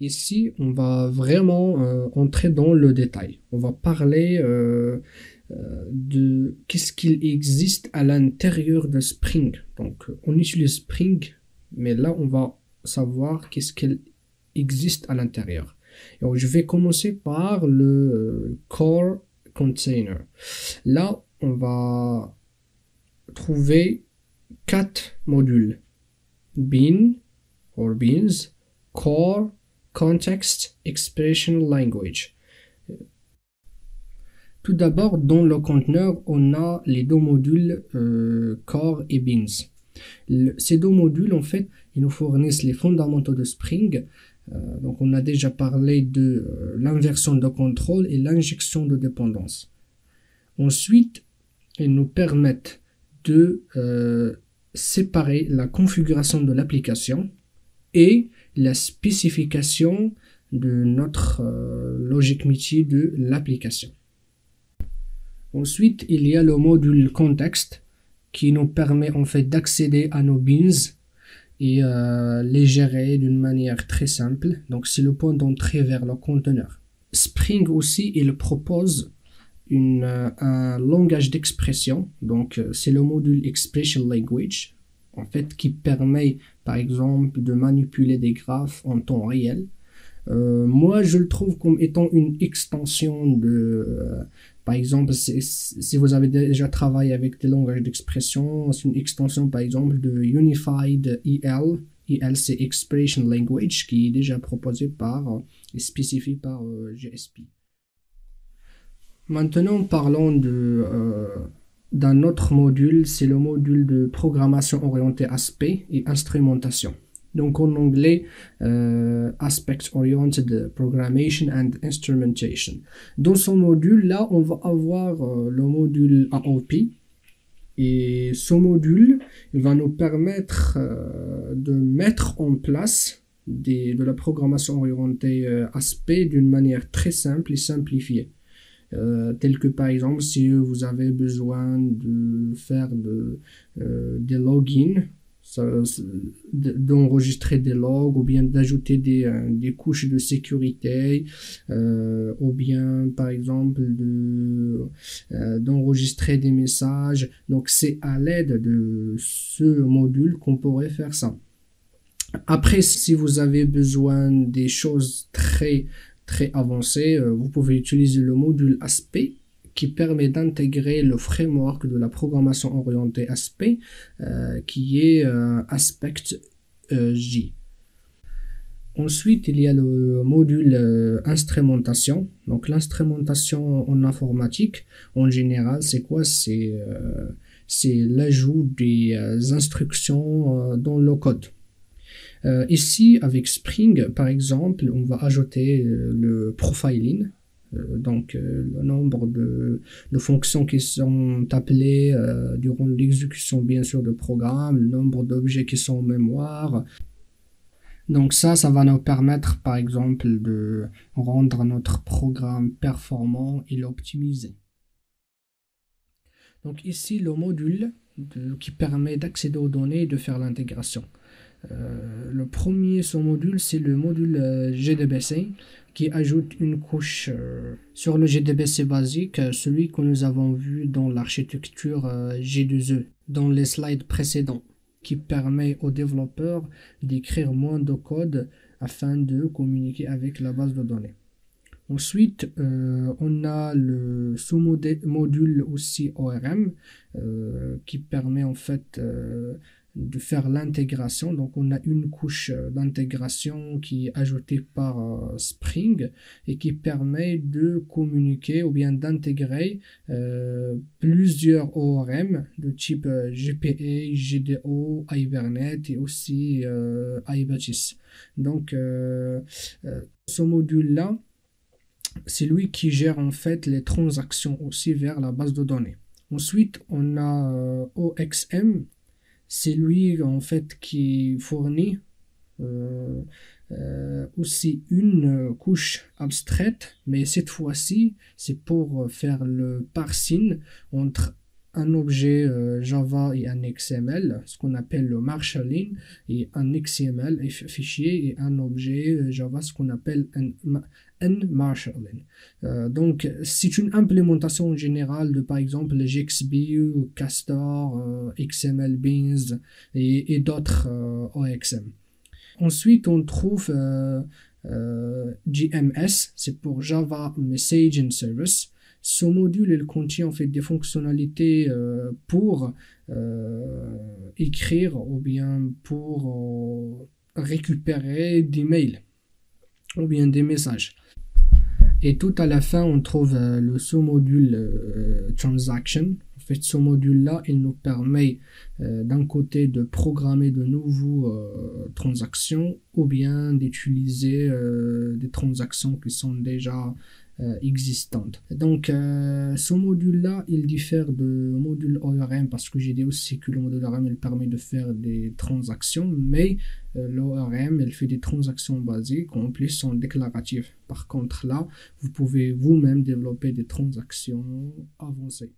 Ici, on va vraiment entrer dans le détail. On va parler de qu'est-ce qu'il existe à l'intérieur de Spring. Donc, on utilise Spring, mais là, on va savoir qu'est-ce qu'il existe à l'intérieur. Donc, je vais commencer par le core container. Là, on va trouver quatre modules: bean or beans, core, context, expression, language. Tout d'abord, dans le conteneur, on a les deux modules core et beans. Ces deux modules, en fait, ils nous fournissent les fondamentaux de Spring. Donc, on a déjà parlé de l'inversion de contrôle et l'injection de dépendance. Ensuite, ils nous permettent de séparer la configuration de l'application et la spécification de notre logic métier de l'application. Ensuite, il y a le module contexte qui nous permet en fait d'accéder à nos beans et les gérer d'une manière très simple. Donc, c'est le point d'entrée vers le conteneur. Spring aussi, il propose un langage d'expression. Donc, c'est le module Expression Language, en fait, qui permet, par exemple, de manipuler des graphes en temps réel. Moi, je le trouve comme étant une extension par exemple, si vous avez déjà travaillé avec des langages d'expression, c'est une extension, par exemple, de Unified EL. EL, c'est Expression Language, qui est déjà proposé et spécifié par GSP. Maintenant, parlons d'un autre module, c'est le module de programmation orientée aspect et instrumentation. Donc en anglais, Aspect Oriented Programmation and Instrumentation. Dans ce module-là, on va avoir le module AOP. Et ce module va nous permettre de mettre en place de la programmation orientée aspect d'une manière très simple et simplifiée. Tel que par exemple si vous avez besoin de faire des logins, d'enregistrer des logs ou bien d'ajouter des couches de sécurité ou bien par exemple d'enregistrer des messages. Donc c'est à l'aide de ce module qu'on pourrait faire ça. Après, si vous avez besoin des choses très avancées, vous pouvez utiliser le module Aspect qui permet d'intégrer le framework de la programmation orientée Aspect qui est Aspect J. Ensuite, il y a le module instrumentation. Donc l'instrumentation en informatique, en général, c'est quoi? C'est l'ajout des instructions dans le code. Ici, avec Spring, par exemple, on va ajouter le profiling, donc le nombre de fonctions qui sont appelées durant l'exécution, bien sûr, de programme, le nombre d'objets qui sont en mémoire. Donc ça va nous permettre, par exemple, de rendre notre programme performant et l'optimiser. Donc ici, le module qui permet d'accéder aux données et de faire l'intégration. Le premier sous-module, c'est le module GDBC qui ajoute une couche sur le GDBC basique, celui que nous avons vu dans l'architecture G2E, dans les slides précédents, qui permet aux développeurs d'écrire moins de code afin de communiquer avec la base de données. Ensuite, on a le sous-module aussi ORM qui permet en fait de faire l'intégration. Donc on a une couche d'intégration qui est ajoutée par Spring et qui permet de communiquer ou bien d'intégrer plusieurs ORM de type GPA, GDO, Hibernate et aussi iBatis. Donc ce module-là, c'est lui qui gère en fait les transactions aussi vers la base de données. Ensuite, on a OXM, c'est lui en fait qui fournit aussi une couche abstraite, mais cette fois-ci, c'est pour faire le parsing entre un objet Java et un XML, ce qu'on appelle le marshalling, et un XML fichier et un objet Java, ce qu'on appelle un marshalling. Donc, c'est une implémentation générale de, par exemple, JXB, Castor, XML Beans et d'autres OXM. Ensuite, on trouve JMS, c'est pour Java Messaging Service. Ce module, il contient en fait des fonctionnalités pour écrire ou bien pour récupérer des mails ou bien des messages. Et tout à la fin, on trouve le sous-module Transaction. En fait, ce module-là, il nous permet d'un côté de programmer de nouveaux transactions ou bien d'utiliser des transactions qui sont déjà existantes. Donc, ce module-là, il diffère de module ORM parce que j'ai dit aussi que le module ORM, il permet de faire des transactions, mais l'ORM, elle fait des transactions basiques, en plus sont déclaratives. Par contre, là, vous pouvez vous-même développer des transactions avancées.